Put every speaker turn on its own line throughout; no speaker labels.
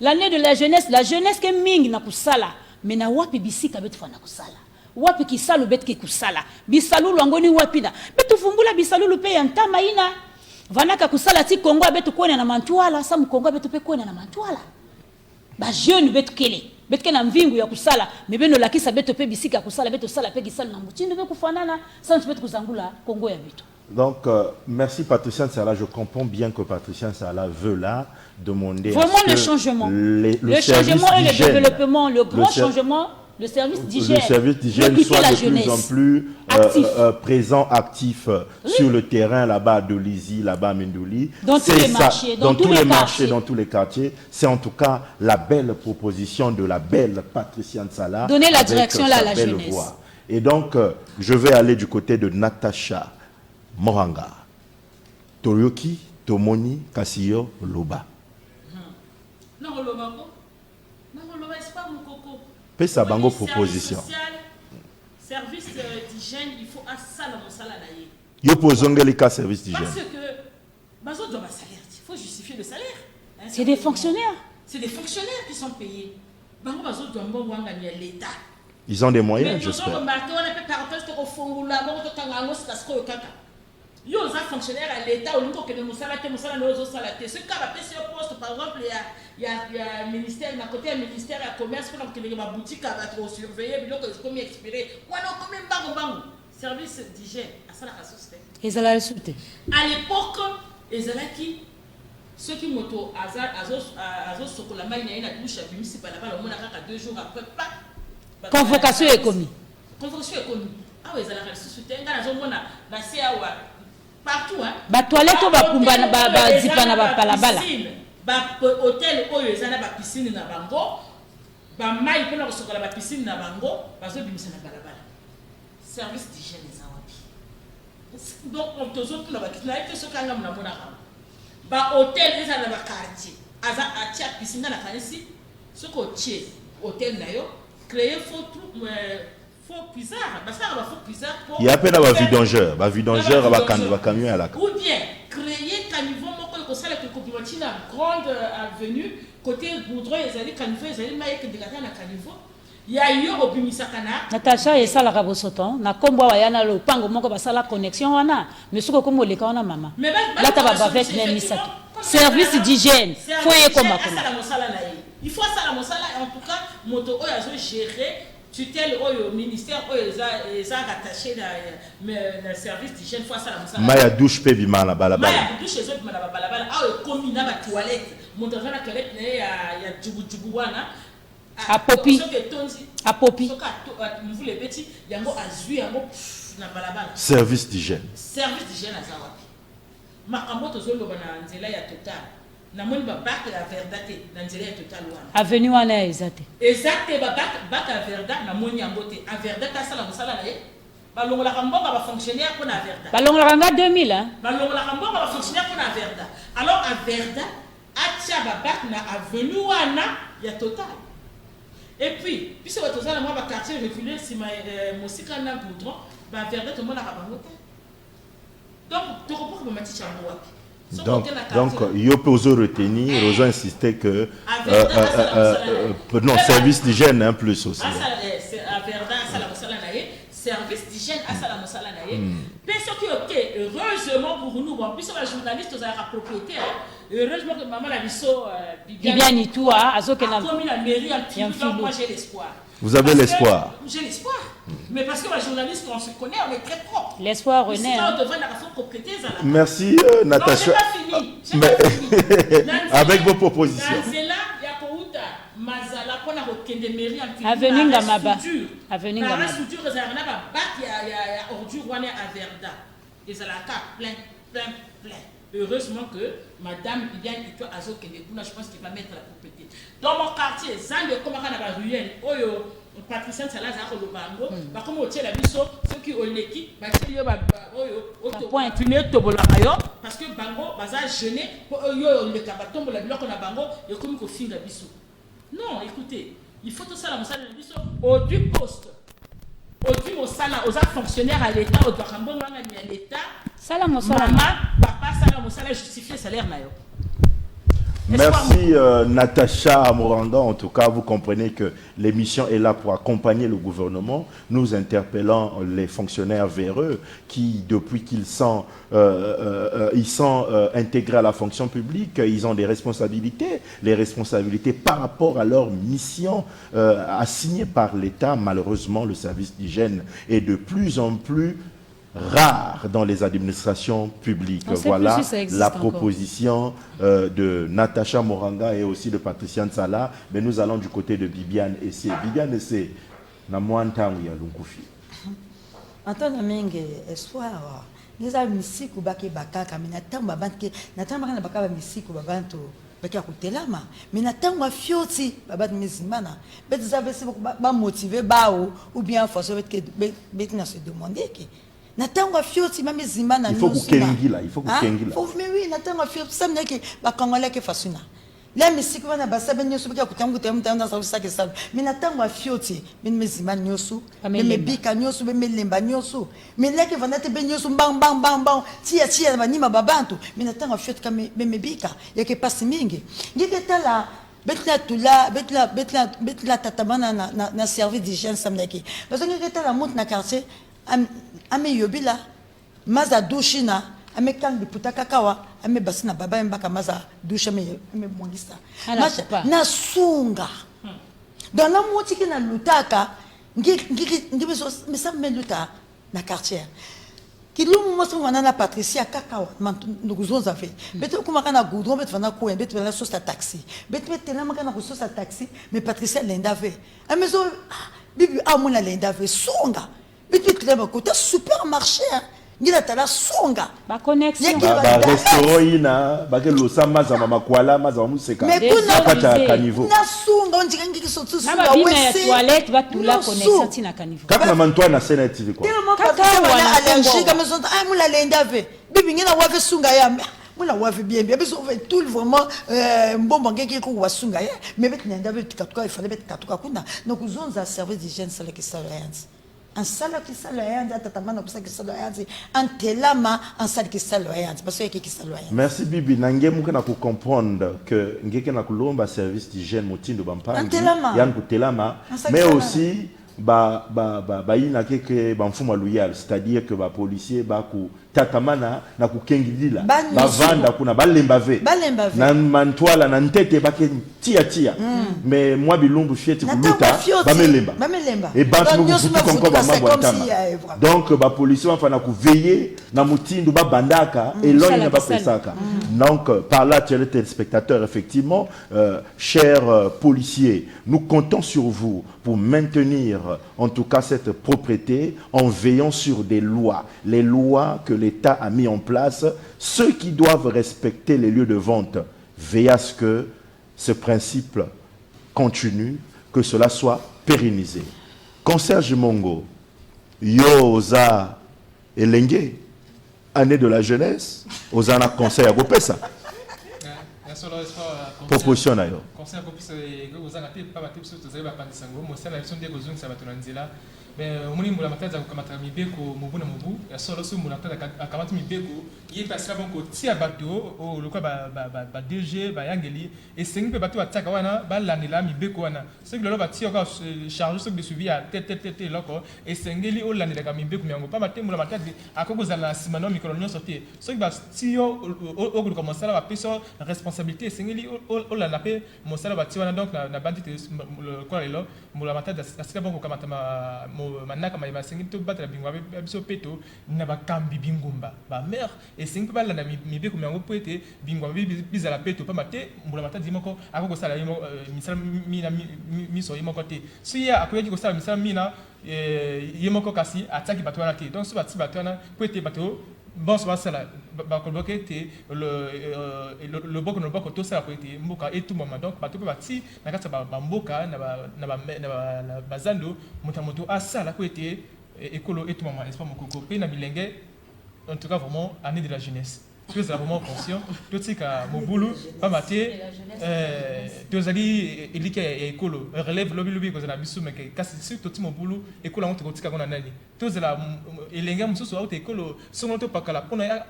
L'année de la jeunesse que mingi na kusala, mais na wapi bisika betu fana kusala. Wapi kisalu bet ke kusala. Bisalu lwangoni wapi na. Betu fumbula bisalu lupe yantama ina. Vanaka kusala ti Kongo betu kwena na mantuala, sa Kongo betu pe kwena na mantuala. Ba jeune betu kele. Betu ke na mvingu ya kusala, mebeno lakisa betu pe bisika kusala, betu sala pe kisalu na mutindo betu kufanana, sa betu kuzangula Kongo ya betu.
Donc, merci Patricia Nsala. Je comprends bien que Patricia Nsala veut là demander
vraiment le changement. Le changement et le développement, le grand changement, le service d'hygiène. Le service
d'hygiène soit de plus en plus présent, actif sur le terrain là-bas à Dolizy, là-bas à Mindouli.
Dans tous les marchés,
dans tous les marchés, dans tous les quartiers. C'est en tout cas la belle proposition de la belle Patricia Nsala.
Donner la direction là à la jeunesse.
Voix. Et donc, je vais aller du côté de Natacha Moranga, Torioki, Tomoni, Kassiyo, Loba.
Non, Loba, c'est pas mon coco.
Fais sa bango proposition.
Service d'hygiène, il faut un salaire au salaire.
Yo posongeli ka service d'hygiène.
Parce que, bazo doit salaire. Il faut justifier le salaire.
C'est des fonctionnaires.
C'est des fonctionnaires qui sont payés. Bango bazo doit gagner l'État.
Ils ont des moyens, j'espère.
Yo za fonctionnaire à l'État au niveau que de musala te ce cas va passer au poste par exemple il y a ministère d'un côté ministère à commerce pour que ma boutique va trop surveiller biloko comme expirer wana comme bango service d'hygiène à ça la société à l'époque ezalaki ceux qui moto azo sokola mai na ina douche municipal là bas on a 2 jours après pas
convocation est commis
ah oui ezalaka société ngana zo mona na CAwa partout hein
ba toilette ba kumbana ba zipana ba palabala
ba hôtel oyo ezana ba piscine na bango ba mai pona ko sokola ba piscine na bango bazo bimisa na balabala service d'hygiène eza wapi donc on tozo tuna ba kitna ite sokanga mna mona ba hôtel ezana ba quartier aza atia piscine na kanisi soko tie hôtel na yo créer
il y a peine à vidongeur, à camion à la
ou bien créer caniveau moko ça que copimatina grande avenue côté goudron ezali caniveau ezali maïke de la caniveau il y a eu obimisakana
Natacha et ça la rabosoton na kombo wa yana lo pango moko basala connexion wana mais soko komo leka wana mama là ta ba avec les misato service d'hygiène faut y comme
il faut ça la mosala en tout cas moto oyo azo gérer tutelle au ministère ils ont rattaché le service d'hygiène fois ça la mosala
maya douche pe bima la balabala
maya douche ezo bima la balabala a commis na ba toilette moto na toilette ya jubu wana
a popi
vous les petits yango azui yango na balabala
service d'hygiène
azawapi makambo tozoloba na nzela ya total na moni ba bac la verdate na nzela ya total wana
avenue wana exacte
ba bac la verdate na moni yango te a verdate asala mosala na ye balongola kambonga ba fonctionnaire pour na verdate
balongola kanga 2000 hein
balongola kambonga ba fonctionnaire pour na verdate alors a verdate atia ba bac na avenue wana ya total. Et puis, puisque vous avez un quartier reculé, si mon cycle n'a pas de goudron, vers tout le monde a pas de donc, tu comprends que ma petite
donc, il faut retenir, ils ont insisté que non, service d'hygiène un plus aussi.
Service d'hygiène à Salam Salanaye. Parce que, ok, heureusement pour nous, bon, puisque les journalistes ont la propriété, heureusement que maman a dit ça,
Bibiani, toi, à ce que
comme la mairie a dit, donc moi j'ai l'espoir.
Vous avez l'espoir?
J'ai l'espoir. Mais parce que les journalistes, on se connaît, on est très propre.
L'espoir renaît.
Merci, Natacha.
Non, j'ai pas fini.
Avec vos propositions.
Avenue Ngamaba.
Avenue Ngamaba. Soudure, il y a ordure à Verda. Et ça la plein. Heureusement que madame Bibiane Ito Azo Kenekuna, je pense qu'il va mettre la propriété. Dans mon quartier, Zande Komaka na Ruyen, Oyo, Patricia Salazar Lobango, comme au Tchela Bisso, ceux qui ont l'équipe, parce que Bango, Baza jeûné, Oyo, le Kabaton, le bloc on a Bango, et comme au film de Bisso. Non, écoutez, il faut tout ça la salle de Bisso, au du poste, au du aux fonctionnaires à l'État, au Barambo, à l'État.
Maman,
papa, justifier le salaire.
Merci Natacha Moranga. En tout cas, vous comprenez que l'émission est là pour accompagner le gouvernement. Nous interpellons les fonctionnaires véreux qui, depuis qu'ils sont, intégrés à la fonction publique, ils ont des responsabilités. Les responsabilités par rapport à leur mission assignée par l'État. Malheureusement, le service d'hygiène est de plus en plus rare dans les administrations publiques. Voilà si la proposition de Natacha Moranga et aussi de Patricia Nsala. Mais nous allons du côté de Bibiane Essé. Bibiane Essé, na mwantangu ya lunkufi.
Antoine Menge, espoir. Nous avons misiku baki bakaka, mais natamba banke, natamba kana bakaba misiku babantu. Bakia kutelama, mais natamba fioti babat mizimana. Bet zabe se ba motiver bao ou bien forcer bet na se demander que natanga fioti mami zimana.
Il faut que kengila, il faut que kengila.
Mais oui, natanga fioti ça n'est que ba kangala ke fasuna. Là misiko wana basabe nyoso bakia kutangu temutanda sa ça que ça. Mais natanga fioti, mais mizimana nyoso, mais bika nyoso, mais lemba nyoso. Mais là que vanate be nyoso bang bang bang bang, tia banima babantu, mais natanga fioti kama me bika, yake pasi mingi. Ngike tala betla tatabana na service d'hygiène samneki. Parce que ngike tala monte na quartier ame yobila maza dushina ame kangi putaka kawa ame basina baba mbaka maza dusha ame mwangisa na sunga dans la moti ki na lutaka ngi beso mesa me luta na quartier kilumu moso wana na Patricia kakawa ndukuzonza fe beto kuma kana goudron beto vana ko beto vana sosta taxi beto tena makana ko sosta taxi mais Patricia lenda ve amezo bibi amuna lenda ve sunga. Mais tu es supermarché, il a la songa.
Ba connexion.
Ba restaurant ina, ba ke lo samba za mama kwala, maza museka.
Mais kuna
pata kanivo.
Na songa on dirait que sont tous
sur la toilette va tout la connexion tina kanivo.
Kaka mantoa na sena TV quoi.
Kaka wana allergie comme ça mula lenda ve. Bibi ngina wave sunga ya. Mula wave bien bien besoin tout vraiment mbombo ngeki ko wasunga ya. Mais bet nenda ve tukatuka il fallait bet katuka kuna. Donc nous avons un service d'hygiène ça qui ça rien. Un salle qui s'aloyant, un telama, un salle qui s'aloyant, parce que qui s'aloyant.
Merci Bibi. Nangé mukena ku comprendre que ngeke na kulomba service d'hygiène motindo bampangi. Yann ku telama, mais aussi ba ina keke ba mfumo loyal, c'est-à-dire que ba policier ba ku tatamana na ku kengilila, ba vanda kuna ba lembave. Na mantwala na ntete ba ke tia. Mais moi bilumbu fieti kuluta ba melemba. Et ba nous encore ba mambo atama. Donc ba policier va na ku veiller na mutindo ba bandaka et loina ba pesaka. Donc par là téléspectateurs effectivement chers policiers, nous comptons sur vous pour maintenir en tout cas cette propriété en veillant sur des lois, les lois que l'État a mis en place, ceux qui doivent respecter les lieux de vente, veillez à ce que ce principe continue, que cela soit pérennisé. Concierge Mongo, Yoza Elenge, année de la jeunesse, Ozana conseil à Gopesa. Proposition d'ailleurs.
Conseil à Gopesa, Ozana pas battu sur tous les bandes moi c'est la leçon des gozons ça va tourner là. Mais au moment où la matière a commencé à mibeko mobu na mobu, ya solo sur mon matière a commencé mibeko, il passe là bon côté à bateau au le quoi ba DG ba yangeli et c'est un peu bateau attaque wana ba lanela mibeko wana. C'est que le bateau encore chargé sur des suivi à tête là quoi et c'est ngeli au lanela ka mibeko mais on pas mater mon matière à cause de la simano micro sorti. C'est que ba tio au commencer là ba prise responsabilité c'est ngeli au lanapé mon sala bateau wana donc na bandit le quoi là mon matière c'est que bon comme manaka ma sengi to battre bingwa biso peto na ba kambi bingumba ba mère et sengi pa la na mibeko miango poete bingwa bizala peto pa mate mbula mata dimoko akoko sala yimo misala mina miso yimo côté si ya akoyaki ko sala misala mina yimo ko kasi ataki bato wana te donc so bati bato wana poete bato bon so sala ba ko bloqué te le boko no boko to sala poete mboka et tout moment donc bato pe bati na kata ba mboka na ba zando moto asala poete écolo et tout moment n'est-ce pas mon coco pe na bilenge en tout cas vraiment année de la jeunesse. Tu es vraiment conscient. Tout ce que mon boulot, pas maté, tozali eliki ya ekolo relève lobi kozala biso mais kasi surtout timo bulu ekolo ngo tokotika kona nani tozala elenga mususu auto ekolo songo to pakala pona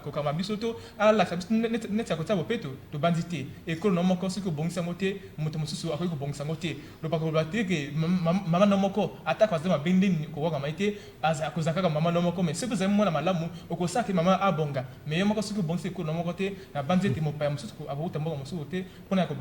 kokama biso to ala kabisa net ya kotabo peto to bandité ekolo no moko siko bongisa mote moto mususu akoki ko bongisa mote lo pakolo ateke mama no moko ataka zema bende ko waka maite aza kozaka mama no moko mais siko zema mwana malamu okosaki mama abonga mais yo moko siko bongisa ekolo no moko te na bandité mo pa mususu abuta moko mususu te pona ko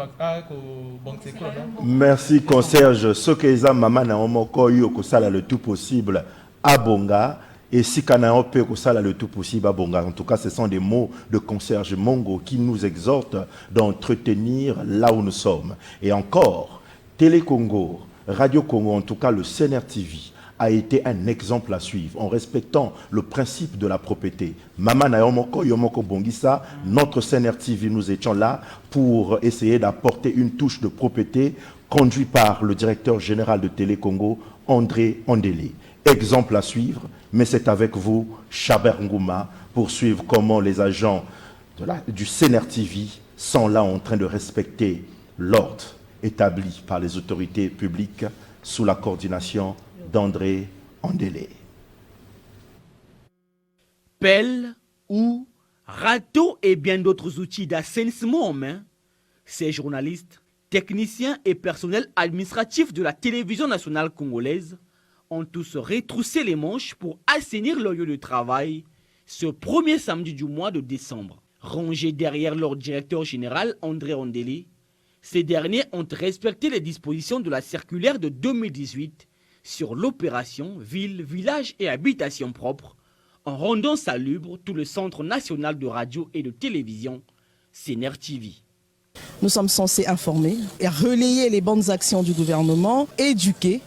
bongisa ekolo no.
Merci concierge sokeza mama na moko yo ko sala le tout possible abonga et si kana on peut ko sala le tout possible abonga. En tout cas, ce sont des mots de concierge Mongo qui nous exhortent d'entretenir là où nous sommes. Et encore, Télé Congo, Radio Congo, en tout cas le CNR TV a été un exemple à suivre en respectant le principe de la propriété. Mama na yomoko bongisa, notre CNR TV, nous étions là pour essayer d'apporter une touche de propriété conduit par le directeur général de Télé Congo, André Ondélé. Exemple à suivre, mais c'est avec vous, Chaber Ngouma, pour suivre comment les agents du CNR TV sont là en train de respecter l'ordre établi par les autorités publiques sous la coordination d'André Ondélé.
Pelle ou râteau et bien d'autres outils d'assainissement en main, ces journalistes, techniciens et personnels administratifs de la télévision nationale congolaise ont tous retroussé les manches pour assainir leur lieu de travail ce premier samedi du mois de décembre. Rangés derrière leur directeur général André Ondélé, ces derniers ont respecté les dispositions de la circulaire de 2018 sur l'opération Ville, Village et Habitation propre, en rendant salubre tout le Centre national de radio et de télévision, CNR TV.
Nous sommes censés informer et relayer les bonnes actions du gouvernement, éduquer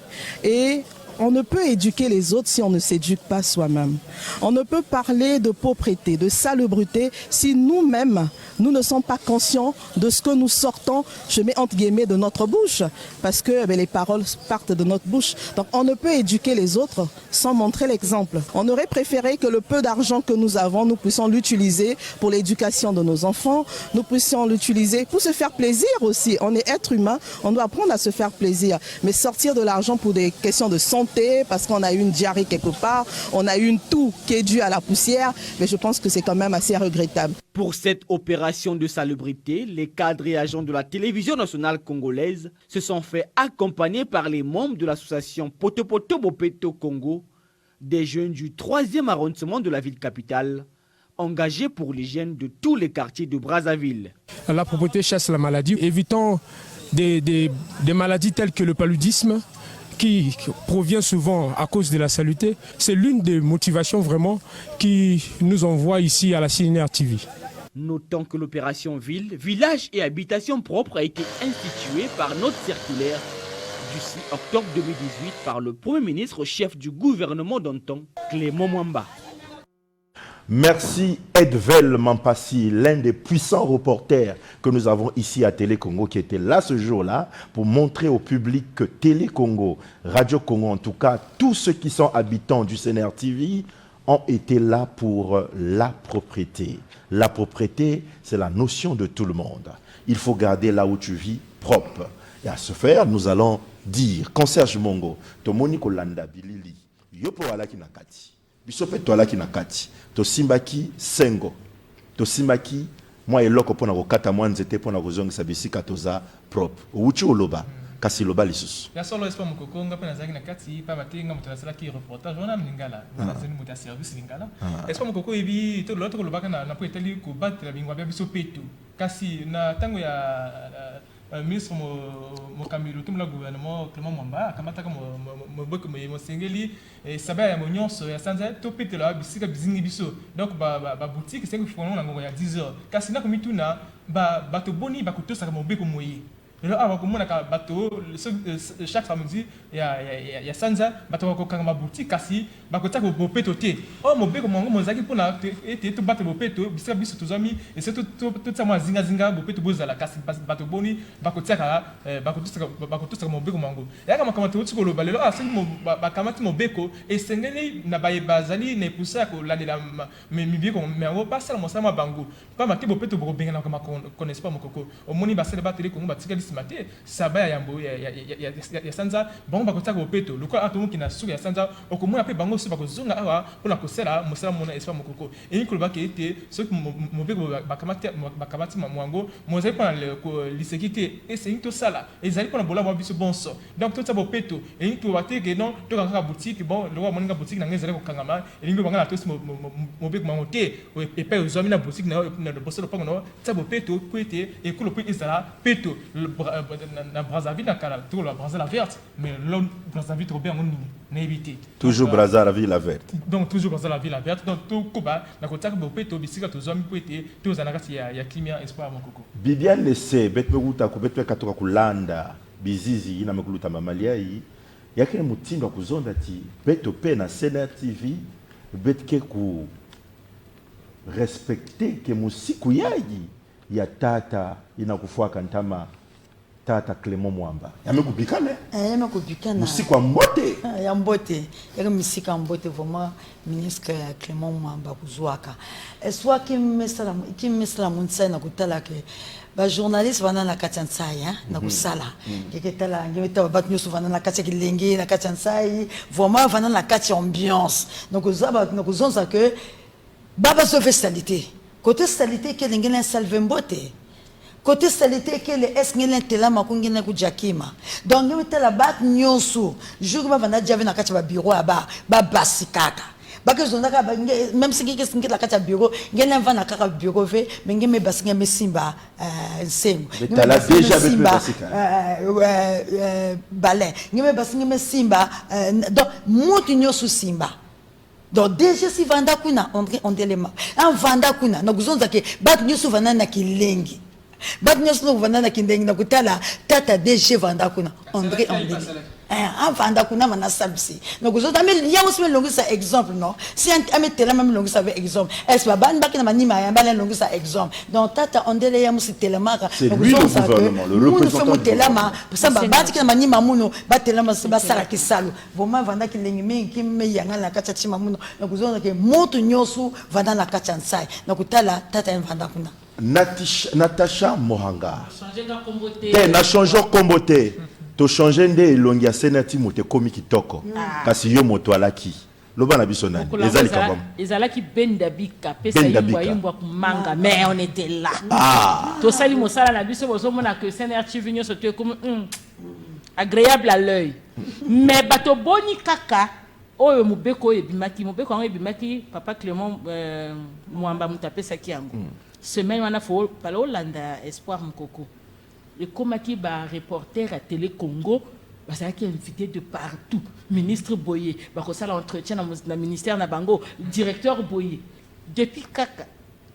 et on ne peut éduquer les autres si on ne s'éduque pas soi-même. On ne peut parler de pauvreté, de salubrité, si nous-mêmes, nous ne sommes pas conscients de ce que nous sortons, je mets entre guillemets, de notre bouche, parce que les paroles partent de notre bouche. Donc on ne peut éduquer les autres sans montrer l'exemple. On aurait préféré que le peu d'argent que nous avons, nous puissions l'utiliser pour l'éducation de nos enfants, nous puissions l'utiliser pour se faire plaisir aussi. On est être humain, on doit apprendre à se faire plaisir. Mais sortir de l'argent pour des questions de santé, parce qu'on a eu une diarrhée quelque part, on a eu une toux qui est due à la poussière, mais je pense que c'est quand même assez regrettable.
Pour cette opération de salubrité, les cadres et agents de la télévision nationale congolaise se sont fait accompagner par les membres de l'association Potopoto Bopeto Congo, des jeunes du 3e arrondissement de la ville capitale, engagés pour l'hygiène de tous les quartiers de Brazzaville.
La propreté chasse la maladie, évitant des maladies telles que le paludisme, qui provient souvent à cause de la saleté. C'est l'une des motivations vraiment qui nous envoie ici à la CNR TV.
Notons que l'opération Ville, Village et Habitation propre a été instituée par notre circulaire du 6 octobre 2018 par le Premier ministre chef du gouvernement d'antan, Clément Mwamba.
Merci Edvel Mampassi, l'un des puissants reporters que nous avons ici à Télé Congo, qui était là ce jour-là pour montrer au public que Télé Congo, Radio Congo, en tout cas, tous ceux qui sont habitants du CNR TV ont été là pour la propriété. La propriété, c'est la notion de tout le monde. Il faut garder là où tu vis propre. Et à ce faire, nous allons dire, concierge Mongo, Tomoni Kolanda Bilili, Yopo Alaki Nakati. Bisope toala ki nakati to simbaki sengo to simbaki moi eloko pona ko kata mwa nzete pona ko zonga sabisika toza propre uchi oloba kasi loba lisusu
ya solo espa mukoko nga pena zaki nakati pa batenga mutasala ki reportage wana mlingala zeni muta service lingala espa mukoko ebi to loto ko lobaka na po etali ko batela bingwa bia bisopetu kasi na tango ya ministre Mokamilo tout le gouvernement Clément Mwamba kamata ka mo sengeli sabaya ya nyonso ya sanza to petela bisika bizingi biso donc ba boutique c'est que fona na ngongo ya 10h kasi na komituna ba to boni ba kutosa ka mobeko moyi Et là, on a un bateau, chaque samedi, il y a Sanza, bateau qui a un boutique, kasi, bateau qui a un péto. Oh, mon béco, mon zaki, pour la été tout battre mon péto, biscuit, biscuit, tous amis, et c'est tout ça, moi, zinga, mon péto, bozala, kasi, bateau boni, bateau tia, bateau tout mon béco, mango. Et là, comment tu veux le balai, là, c'est mon béco, et c'est n'a pas bazali, n'est poussé à la de la, mais béco, mais on va passer à mon sama bango. Pas ma mon péto, pour bien, comme on connaît pas mon coco. Au moni, bah, c'est le batterie, comme batika, Sabaya Yambo, ya Sanza, bon, bakota go peto, le quoi atomo qui n'a su ya Sanza, au commun appelé Bango Subakuzunga, pour la Kosela, Moussa Mona et Mokoko. Et une colba qui était ce que mon bégo Bakamati Mwango, Mosé pendant le lycée qui était, et c'est une tosala, et ils allaient pour la bola biso bon sort. Donc tout ça beau peto, et une tourate que non, tout un boutique, bon, le roi Moninga boutique, n'a pas au Kangama, et une bangala tous mon bégo mangoté, et pas aux hommes la boutique, n'a le bosseur de Pangano, ça beau peto, pété, et coule au pays Isala, peto. Na Brazzaville, na tout la Brazzaville verte, mais là Brazzaville trop bien on a évité.
Toujours Brazzaville la verte.
Donc toujours Brazzaville la verte. Donc tout Cuba, na côté que beaucoup de bicycles tous hommes pété, tous anakati ya climat espoir mon coco.
Bibiane laissé bet meguta ko betwe katoka kulanda bizizi ina mekuluta mamalia yi yake mutindo kuzonda ti beto pe na Sena TV betke ku respecter ke musiku yayi ya tata inakufuaka ntama tata Clément Mwamba yamekupikana
yamekupikana
musiku wa mbote
ya mbote yake musiku wa mbote vraiment ministre Clément Mwamba kuzwaka eswa kimesala munsa na kutala ke ba journaliste vana na katsai na kusala keketala ngeta ba nyoso vana na katsa kilenge na katsai vraiment vana na katsa ambiance donc zaba na kuzonza que baba sauver salité côté salité que l'ingénieur salve mbote côté salité que le esngelen tela makungina ku jakima donc ngeta la bat nyoso jour ba vana jave na katsa ba bureau aba ba basikaka baka zonaka même si ngeke singi la katsa bureau ngelen vana kaka bureau ve mengeme basinga mesimba nsengo
tala déjà avec le basika
balai ngeme basinga mesimba donc mutu nyoso simba. Donc déjà si vanda kuna on delema en vanda kuna na kuzonza ke bat nyusu vanda na kilengi bat nyusu vanda na kindengi na kutala tata déjà vanda kuna on en vanda kuna mana sabsi na kuzonza mais ya aussi longisa exemple non si ame tela même longisa avec exemple est ce ban bakina manima ya bala longisa exemple donc tata on dele ya musi telema
c'est lui le gouvernement le représentant
telema ça ba batika manima muno ba telema ba sala kisalo vraiment vanda kilengi mingi kimme yanga na kacha chima muno na kuzonza ke moto nyosu vanda na kacha nsai na kutala tata en vanda kuna
Natacha Mohanga na changeons kombote to changer nde elongi ya Sena TV te komi kitoko kasi yo moto alaki loba na biso nani ezali kabam
ezalaki bendabika pesa yimbwa kumanga mais on était là to sali mosala na biso bozo mona que Sena TV nyo sote comme agréable à l'œil mais bato boni kaka oyo mubeko ebimaki mubeko ngo ebimaki papa Clément Mwamba mutapesa kiango semaine wana fo pala Hollanda espoir mkoko et comme qui ba reporter à Télé Congo parce qu'il est invité de partout ministre Boye ba ko sala entretien na ministère na bango directeur Boye depuis kaka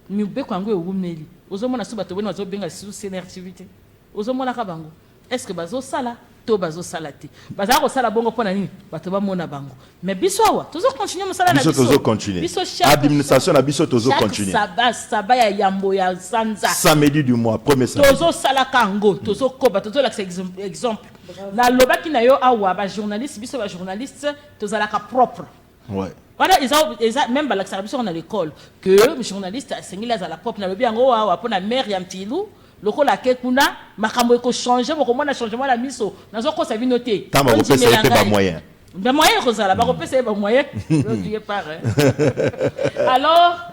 mi be ko ngo ewumeli ozomona so bato boni bazo benga sous activité ozomona ka bango est-ce que bazo sala to bazo salate baza ko sala bongo pona nini bato ba mona bango mais biso wa tozo continuer musala na
biso tozo continuer administration na biso tozo continuer
saba ya yambo ya sanza
samedi du mois premier samedi
tozo sala kango tozo koba tozo la exemple na lobaki na yo awa ba journaliste biso ba journaliste tozo la ka propre
ouais
voilà ils ont même ba la service on à l'école que journaliste sengila za la propre na lobi yango awa pona mère ya mtilu lokola ke kuna makambo eko changer boko mona changement la miso nazo ko sa vinoté
tamba ko pesa pas moyen
ben moyen ko sala ba ko pesa ba moyen tu es pas alors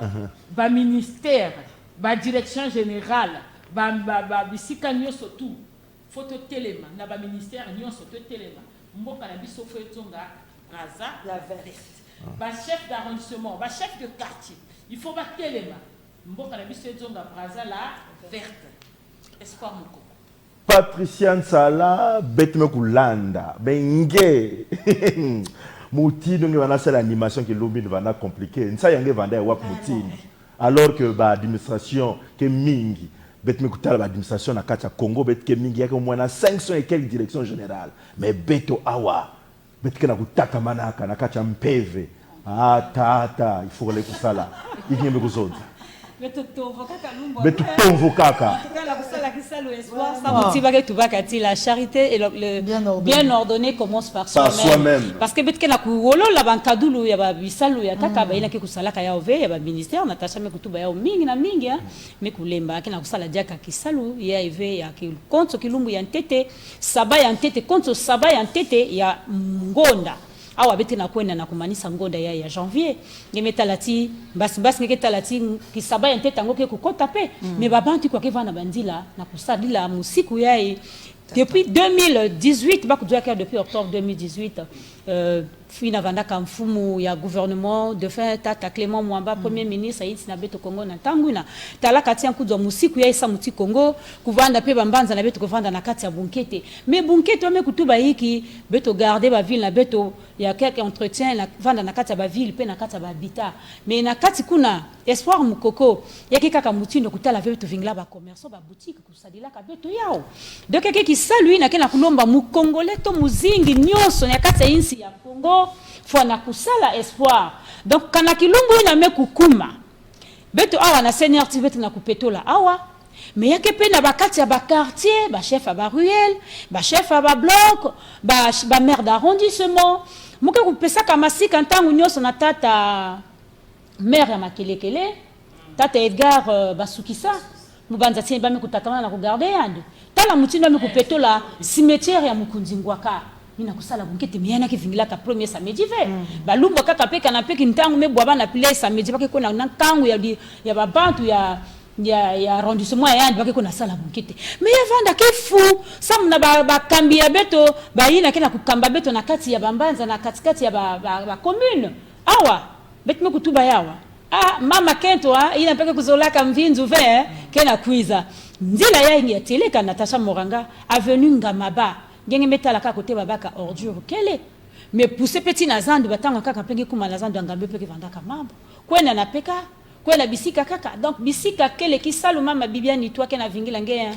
ba ministère ba direction générale ba bisika nyoso tout photo téléma na ba ministère nyoso to téléma mboka na biso fetonga Braza la verte ba chef d'arrondissement ba chef de quartier il faut ba téléma mboka na biso fetonga Braza la verte espoir moko
Patricia Nsala betme kulanda benge mutino ngi wana sala animation ki lobi vana compliqué nsa yange vanda wap mutino alors que ba administration ke mingi bet me kutala l'administration na kati ya Congo bet ke mingi yake au moins na 500 et quelques directions générales mais beto awa bet ke na kutaka manaka na kati ya mpeve tata il faut les kusala inyembe kuzoza beto tonvo kaka
la charité et le bien ordonné commence par soi-même parce que betke na kuolo la bankadulu ya ba bisalu ya kaka ba ina ke kusala ka ya ove ya ba ministère natasha me kutuba ya mingi na mingi me kulemba ke na kusala diaka kisalu ya eve ya ki konto kilumbu ya ntete saba ya ntete konto saba ya ntete ya ngonda awa beti na kwenda na kumanisa ngonda ya janvier ngemeta lati basi ngeketa lati kisaba yente tango ke kukota pe me babantu kwa kevana bandila na kusadila musiku yayi depuis 2018 bakudwa ka depuis octobre 2018 fina vandaka mfumu ya gouvernement de fait tata Clément Mwamba premier ministre ayiti na beto Congo na tanguna tala kati ya kudwa musiku ya isa muti Congo kuvanda pe bambanza na beto kuvanda na kati ya bunkete mais bunkete ome kutuba hiki beto garder ba ville na beto ya quelques entretiens na vanda na kati ya ba ville pe na kati ya ba habitat mais na kati kuna espoir mukoko yaki kaka mutindo kutala beto vingla ba commerçant ba boutique kusadila ka beto yao donc yaki salui na kena kulomba mu congolais to muzingi nyonso na kati ya insi ya Congo faut na kusala espoir donc kana kilumbu ina me kukuma beto awa na senior beto na kupetola awa mais yake pe na bakati ya ba quartier ba chef ba ruelle ba chef ba bloc ba maire d'arrondissement muke kupesa kama sika ntangu nyonso na tata maire ya Makelekele tata Edgar Basukisa mubanza tie ba me kutakana na kugarder yande tala mutindo me kupetola cimetière ya Mukundingwaka ina kusala bunkete miyana kivingila ka premier samedi ve balumba kaka pe kana pe kintangu me bwaba na pile samedi bake kona na kangu ya babantu ya arrondissement ya bake kona sala bunkete me yavanda ke fou samna ba kambi ya beto ba ina kena kukamba beto na kati ya bambanza na katikati ya ba commune awa bet me kutuba yawa mama kento ina peke kuzolaka mvinzu ve kena kuiza ndila ya ingi teleka Natasha Moranga avenue Ngamaba ngenge metala ka côté babaka ordure kele mais pousser petit nazandu batanga kaka penge kuma nazandu ngambe peke vandaka mambo kwenda na peka kwenda bisika kaka donc bisika kele kisalu mama bibiani toi kena vingila nge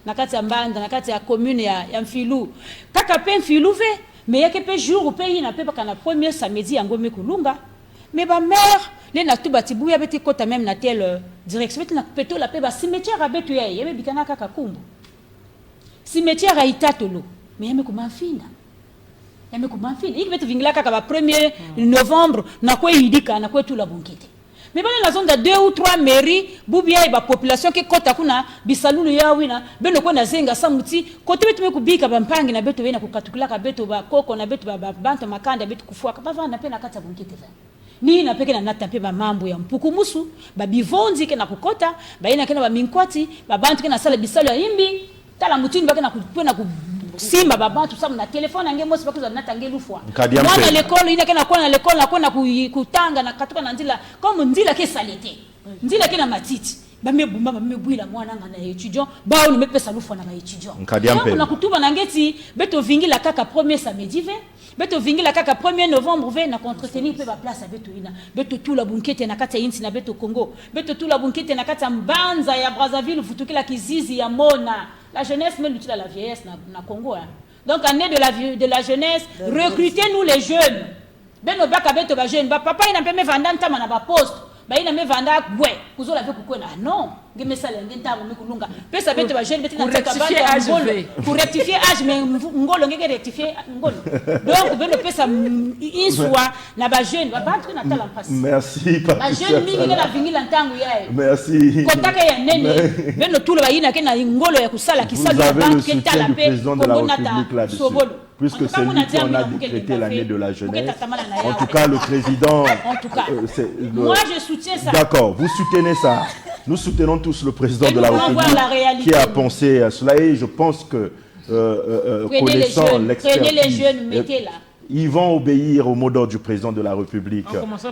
na kati ya mbanda na kati ya commune ya Mfilu kaka pe Mfilu ve mais yake pe jour pe ina pe baka na premier samedi yango mekulunga mais ba mère les na tuba tibuya beti kota même na tel direction beti na peto la pe ba cimetière abetu yaye yebe bikana kaka kumbu cimetière a itatolo mais yame kumafina iki betu vingila kaka ba 1er novembre na kwa idika na kwa tula bunkete mais bana la zone de 2 ou 3 mairies bubia ba population ke kota kuna bisalulu ya wina beno kwa na zenga samuti kote betu mekubika ba mpangi na betu wena kukatukula ka betu ba koko na betu ba bantu makanda betu kufua ka vana pe na kata bunkete va ni na peke na nata pe ba mambo ya mpukumusu ba bivonzi ke na kukota ba ina ke na ba minkwati ba bantu ke na sala bisalu ya imbi tala mutini ba ke na kupena ku simba baba tout ça na téléphone ange mosi bakuza na tangelu fwa mwana l'école ina kana kwa na l'école na kwa na kutanga na katuka na nzila comme nzila ke salete nzila ke na matiti ba mebumba ba mebwila mwana nga na étudiant ba on mepesa lufwa na ba étudiant donc na kutuba na ngeti beto vingila kaka premier samedi ve beto vingila kaka 1er novembre ve na contretenir pe ba place beto ina beto tout la bunkete na kata inti na beto Congo beto tout la bunkete na kata mbanza ya Brazzaville futukila kizizi ya Mona la jeunesse mais l'outil de la vieillesse na Congo hein. Donc année de la jeunesse recrutez-nous les jeunes beno baka beto ba jeune ba papa ina pe me vanda ntama na ba poste ba ina me vanda gwe kuzola ve kukwena non ngeme sala ngenta mo kulunga pesa beto ba jeune beti na teka banda ngolo pour rectifier âge mais ngolo ngeke rectifier ngolo donc beno pesa inswa na ba jeune ba bantu na tala mpasi
merci papa
ba jeune mingi na vingila ntangu yae
merci
kotaka ya nene beno tulo ba ina ke na ngolo ya kusala kisala
ba bantu
ke tala pe
sobolo puisque c'est lui qui en a décrété l'année de la jeunesse. En tout cas, le président...
En tout cas, moi je soutiens ça.
D'accord, vous soutenez ça. Nous soutenons tous le président de la République qui a pensé à cela et je pense que connaissant l'expertise...
Prenez les jeunes, mettez-la.
ils vont obéir au mot d'ordre du président de la République.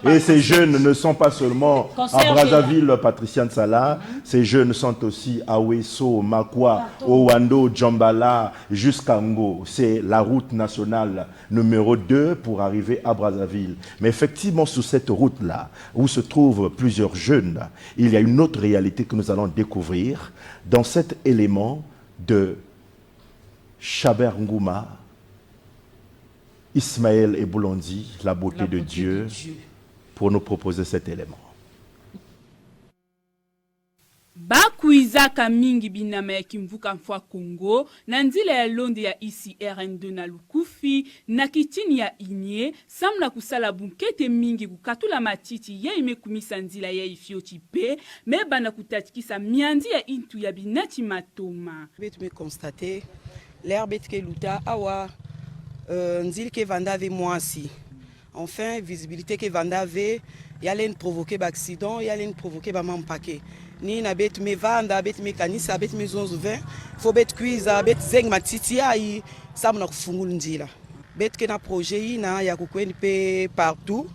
Et ces jeunes ne sont pas seulement à Brazzaville, Patricia Nsala, ces jeunes sont aussi à Wesso, Makwa, Owando, Djambala, jusqu'à Ngo. C'est la route nationale numéro 2 pour arriver à Brazzaville. Mais effectivement, sur cette route-là, où se trouvent plusieurs jeunes, il y a une autre réalité que nous allons découvrir dans cet élément de Chaber Ngouma, Ismaël et Boulondi, la beauté de Dieu, pour nous proposer cet élément.
Bakuizaka mingi binama ya kimvuka mfwa Kongo, na nzila ya londe ya isi RN2 na Lukufi, na kitini ya Inye, samna kusala bunkete mingi kukatula matiti ya imekumisa nzila ya ifioti pe, meba na kutatikisa mianzi ya intu ya binati matoma.
Betu me constate, l'herbe ke luta awa, nzil ke vandave moisi. Enfin, visibilité ke vandave, yalen provoquer d'accident, yalen provoquer ba mampake. Ni na bet me vanda, bet me kanisa, bet me zonzo vin, faut bet kuiza, bet zeng matiti ai, ça m'a kufungul nzila. Bet ke na projet yi na ya kukweni pe partout.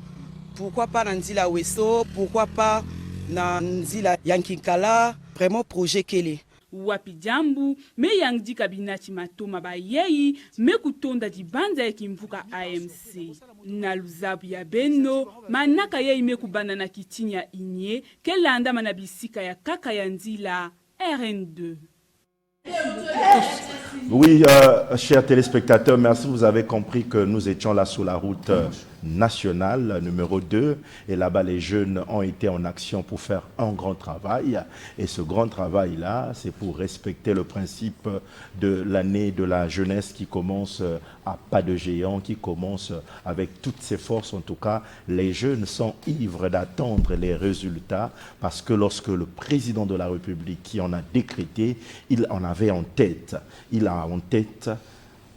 Pourquoi pas na nzila Wesso, pourquoi pas na nzila Yankinkala, vraiment projet kele.
Wapi jambu, me yangdi kabinati matoma ba yeyi, me kutonda di banda ya kimvuka AMC. Na luzabu ya beno, manaka yeyi me kubana na kitini ya Inye, kela andama na bisika ya kaka ya nzila RN2.
Oui, chers téléspectateurs, merci. Vous avez compris que nous étions là sur la route nationale numéro 2. Et là-bas, les jeunes ont été en action pour faire un grand travail. Et ce grand travail-là, c'est pour respecter le principe de l'année de la jeunesse qui commence à pas de géant, qui commence avec toutes ses forces. En tout cas, les jeunes sont ivres d'attendre les résultats parce que lorsque le président de la République qui en a décrété, il en avait en tête. Il a en tête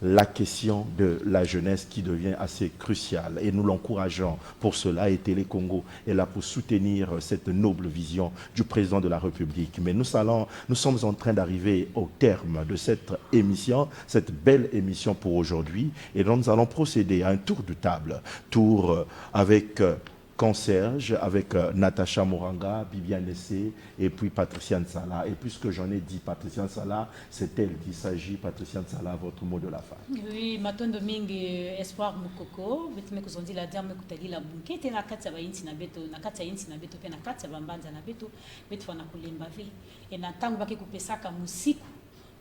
la question de la jeunesse qui devient assez cruciale. Et nous l'encourageons pour cela. Et Télé Congo est là pour soutenir cette noble vision du président de la République. Mais nous sommes en train d'arriver au terme de cette émission, cette belle émission pour aujourd'hui. Et donc nous allons procéder à un tour de table. Tour avec concierge, avec Natacha Moranga, Bibiane Essé et puis Patricia Nsala. Et puisque j'en ai dit Patricia Nsala, c'est elle qui s'agit. Patricia Nsala, votre mot de la fin.
Oui, Matondo Mingi Espoir Mukoko, vetime kuzondi la diame kutali la bunkete na kati ya bainti na beto, na kati ya inti na beto pe na kati ya bambanza na beto, beto fana kulemba vi. E na tangu baki kupesaka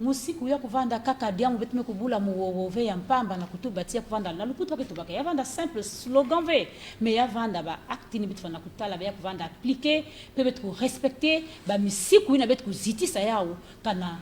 musiku ya kuvanda kaka diamu betime kubula muwove ya mpamba na kutubatia kuvanda na luputu wake tubaka ya vanda simple slogan ve me ya vanda ba acte ni betu fana kutala ba ya kuvanda appliquer pe betu ku respecter ba misiku ina betu kuzitisa yao kana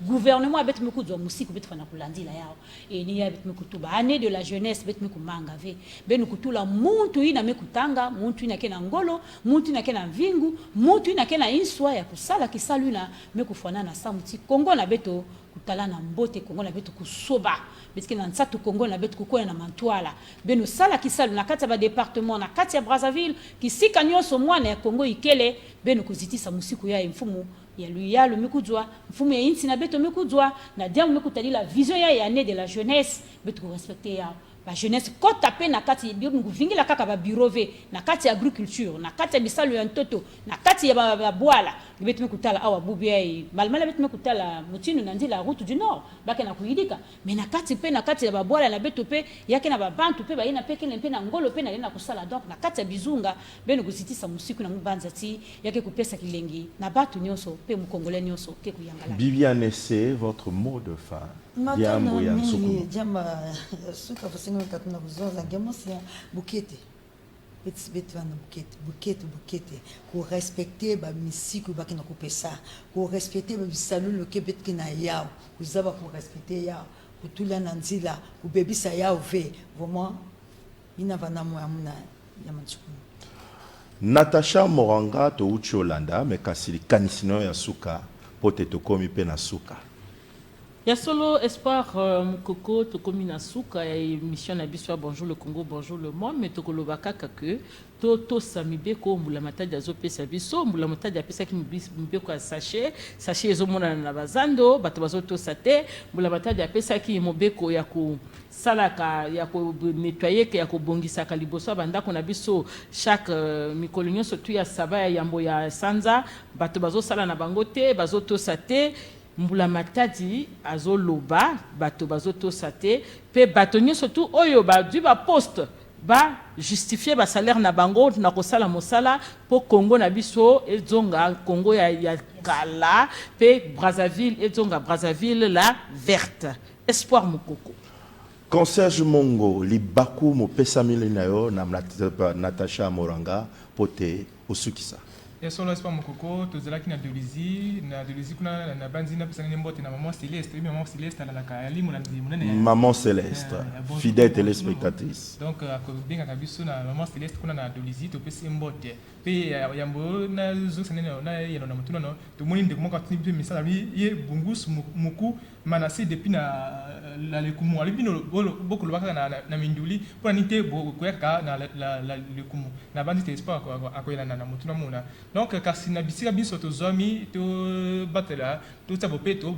gouvernement bet me kudwa musiku bet fana kulandila yao e ni ya bet me kutuba année de la jeunesse bet me kumanga ve benu kutula muntu ina me kutanga muntu ina kena ngolo muntu ina kena vingu muntu ina kena inswa ya kusala kisaluna me kufana na samuti Kongo na beto kutala na mbote Kongo na beto kusoba betike na nsatu Kongo na beto kukoya na mantwala benu sala kisalu na kati ya ba département na kati ya Brazzaville kisika nyonso mwana ya Kongo ikele benu kuzitisa musiku ya mfumu ya luyalo mikudwa mfumu ya inti na beto mikudwa na diamu mikutali la vision ya année de la jeunesse beto respecter ya ba jeunesse ko taper na kati bio nguvingila kaka ba bureau ve na kati ya agriculture na kati ya bisalu ya ntoto na kati ya ba bwala beto mikutala awa bubiai malmala beto mikutala mutinu na ndila route du nord bake na kuidika mais na kati pe na kati ya ba bwala na beto pe yake na ba bantu pe ba ina pe kele pe na ngolo pe na lena kusala donc na kati ya bizunga beno kuzitisa musiku na mubanza ti yake kupesa kilengi na batu nyonso pe mukongole nyonso ke kuyangala.
Bibiane Essé, votre mot de fin. Diambo ya Nsuku.
Diamba suka fasinga katuna buzoza ngemosia bukete. Beti vana bukete ko respecter ba misiku ba kina kupesa ko respecter ba bisalu lo ke beti kina yao kuzaba ko respecter yao kutula na nzila kubebisa yao ve vraiment ina vana mo amuna ya manchuku.
Natacha Moranga to Uchi Olanda me kasili kanisino ya suka pote to komi pe na suka.
Ya solo espoir mukoko tokomi na suka ya émission na biso bonjour le Congo bonjour le monde mais tokoloba kaka que to samibeko mbula matadi azopesa biso mbula matadi apesaki mibeko ya sachet ezomonana na bazando bato bazotosa te mbula matadi apesaki mobeko ya kosalaka ya konettoyeke ya kobongisaka liboso ya bandako na biso chaque mikolo nyonso tu ya saba ya yambo ya sanza bato bazosala na bango te bazotosa te mbula matadi azoloba bato bazotosa te pe bato nyonso tu oyo badwi baposte ba justifier ba salaire na bango na kosala mosala po Congo na biso ezonga Congo ya kala pe Brazzaville ezonga Brazzaville la verte espoir mukoko
Concierge Mongo libaku mo pesa milina yo na Natasha Moranga pote osukisa
ya solo espoir mukoko tozalaki na Dolizy kuna na banzina pesa mbote na maman Céleste la kali
Maman Céleste fidèle téléspectatrice
donc akobenga kabiso na maman Céleste kuna na Dolizy to pesa mbote pe yambo na zo senene na yeno na mutuna no to moni ndeko moko atini misala ye bungus muku manasi depuis na lekumu alibi no boko lobaka na minduli pour nité bokweka na la lekumu na bandite espoir akoyela na mutuna mona donc kasi na bisika biso to zomi to batela to tabopeto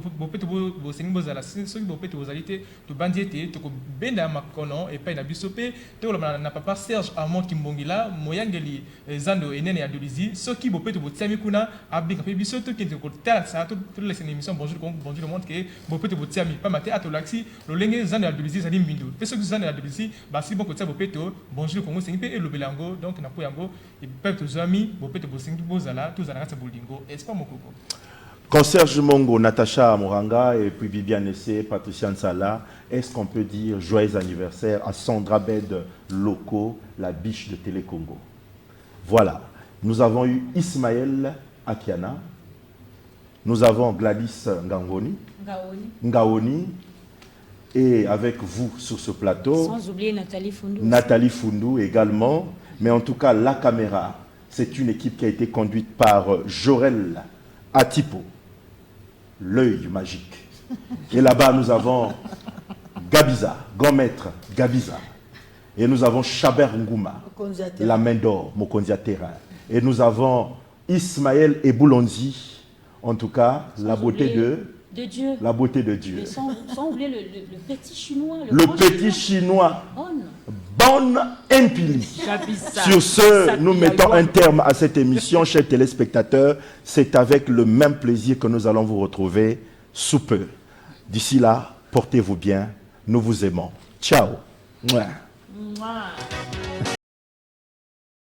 bo sengi bozala soki bopeto bozalité to bandiete to ko benda makono et pa na biso pe to na papa Serge Amon Kimbongila moyangeli zando enene ya Dolizy soki bopeto botiami kuna abika pe biso to kente ko tala sa to les émissions bonjour le monde que bopeto botiami pa maté atolaxi lo lenge zando ya Dolizy zali mindu pe soki zando ya Dolizy ba si boko tia bopeto bonjour Congo sengi pe elobelango donc na po yango et pepe to zomi bopeto bosengi bozala to zala kata bolingo espoir mokoko
Concierge Mongo, Natacha Moranga et puis Viviane Essé, Patricia Nsala, est-ce qu'on peut dire joyeux anniversaire à Sandra Bed Loco, la biche de Télé Congo. Voilà, nous avons eu Ismaël Akiana, nous avons Gladys Ngaoni, et avec vous sur ce plateau,
sans oublier
Nathalie Foundou également, mais en tout cas la caméra, c'est une équipe qui a été conduite par Jorel Atipo. L'œil magique. Et là-bas, nous avons Gabiza, grand maître Gabiza. Et nous avons Chaber Ngouma, la main d'or, Mokonzia Terrain. Et nous avons Ismaël Eboulonzi, en tout cas, la beauté de
Dieu.
La beauté de Dieu.
Mais sans oublier le petit chinois.
Le petit chinois. Bonne Impili. Sur ce, nous mettons un terme à cette émission, chers téléspectateurs. C'est avec le même plaisir que nous allons vous retrouver sous peu. D'ici là, portez-vous bien. Nous vous aimons. Ciao.
Mouah.